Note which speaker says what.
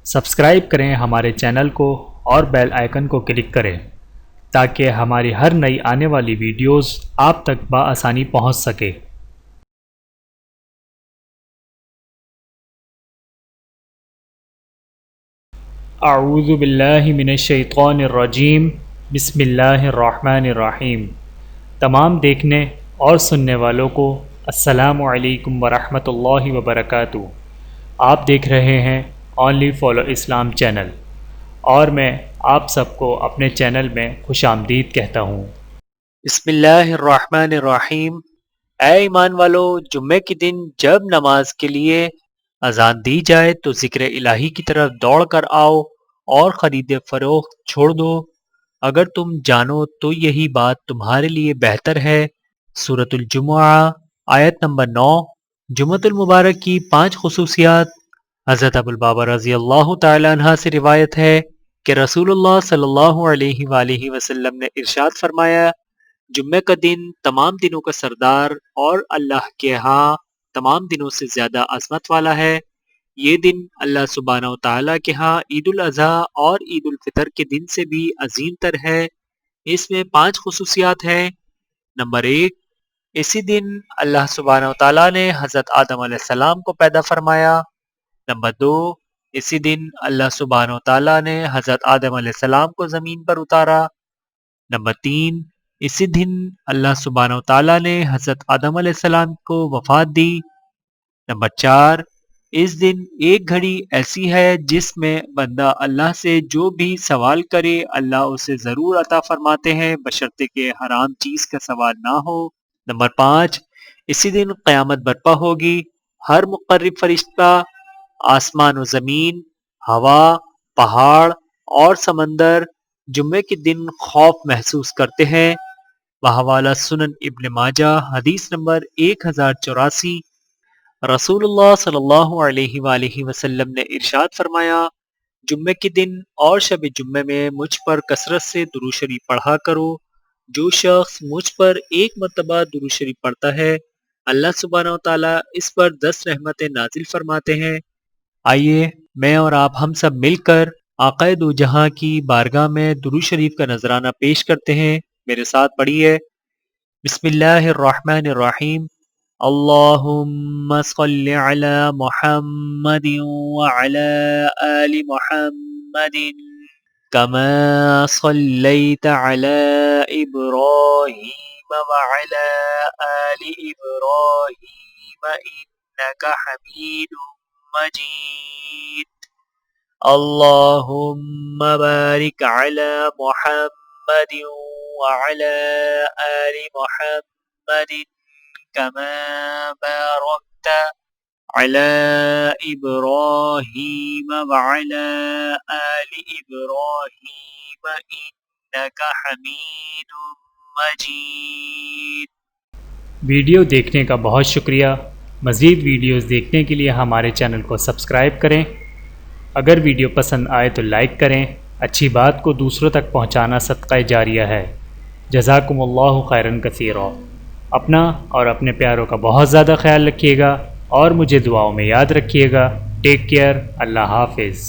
Speaker 1: Subscribe کریں ہمارے channel کو اور بیل آئیکن کو کلک کریں تاکہ ہماری ہر نئی آنے والی ویڈیوز آپ تک بآسانی پہنچ سکے۔ اعوذ باللہ من الشیطان الرجیم، بسم اللہ الرحمن الرحیم۔ تمام دیکھنے اور سننے والوں کو السلام علیکم ورحمۃ اللہ وبرکاتہ۔ آپ دیکھ رہے ہیں اونلی فالو اسلام چینل، اور میں آپ سب کو اپنے چینل میں خوش آمدید کہتا ہوں۔
Speaker 2: بسم اللہ الرحمن الرحیم۔ اے ایمان والو، جمعے کے دن جب نماز کے لیے اذان دی جائے تو ذکر الہی کی طرف دوڑ کر آؤ اور خرید فروخت چھوڑ دو، اگر تم جانو تو یہی بات تمہارے لیے بہتر ہے۔ سورۃ الجمعہ آیت نمبر 9۔ جمعۃ المبارک کی 5 خصوصیات۔ حضرت ابوالبابا رضی اللہ تعالی عنہ سے روایت ہے کہ رسول اللہ صلی اللہ علیہ وآلہ وسلم نے ارشاد فرمایا، جمعہ کا دن تمام دنوں کا سردار اور اللہ کے ہاں تمام دنوں سے زیادہ عظمت والا ہے۔ یہ دن اللہ سبحانہ و تعالیٰ کے ہاں عید الاضحیٰ اور عید الفطر کے دن سے بھی عظیم تر ہے۔ اس میں 5 خصوصیات ہیں۔ نمبر 1، اسی دن اللہ سبحانہ و تعالیٰ نے حضرت آدم علیہ السلام کو پیدا فرمایا۔ نمبر 2، اسی دن اللہ سبحانہ و تعالیٰ نے حضرت آدم علیہ السلام کو زمین پر اتارا۔ نمبر 3، اسی دن اللہ سبحانہ و تعالیٰ نے حضرت آدم علیہ السلام کو وفات دی۔ نمبر 4، اس دن ایک گھڑی ایسی ہے جس میں بندہ اللہ سے جو بھی سوال کرے اللہ اسے ضرور عطا فرماتے ہیں، بشرطے کہ حرام چیز کا سوال نہ ہو۔ نمبر 5، اسی دن قیامت برپا ہوگی۔ ہر مقرب فرشتہ، آسمان و زمین، ہوا، پہاڑ اور سمندر جمعے کے دن خوف محسوس کرتے ہیں۔ بحوالہ سنن ابن ماجہ حدیث نمبر 1084۔ رسول اللہ صلی اللہ علیہ وآلہ وسلم نے ارشاد فرمایا، جمعے کے دن اور شب جمعے میں مجھ پر کثرت سے درود شریف پڑھا کرو۔ جو شخص مجھ پر ایک مرتبہ درود شریف پڑھتا ہے اللہ سبحانہ و تعالیٰ اس پر 10 رحمتیں نازل فرماتے ہیں۔ آئیے میں اور آپ ہم سب مل کر آقا دو جہاں کی بارگاہ میں درود شریف کا نذرانہ پیش کرتے ہیں۔ میرے ساتھ پڑھیے، بسم اللہ الرحمن الرحیم۔ اللہم صل علی محمد وعلی آل محمد کما صلیت علی ابراہیم وعلی آل ابراہیم انک حمید مجید۔ اللہم بارک علی محمد وعلی آل محمد کما بارکت علی ابراہیم وعلی آل ابراہیم انک حمید مجید۔
Speaker 1: ویڈیو دیکھنے کا بہت شکریہ۔ مزید ویڈیوز دیکھنے کے لیے ہمارے چینل کو سبسکرائب کریں۔ اگر ویڈیو پسند آئے تو لائک کریں۔ اچھی بات کو دوسروں تک پہنچانا صدقہ جاریہ ہے۔ جزاکم اللہ خیرا کثیرا۔ اپنا اور اپنے پیاروں کا بہت زیادہ خیال رکھیے گا اور مجھے دعاؤں میں یاد رکھیے گا۔ Take care. اللہ حافظ۔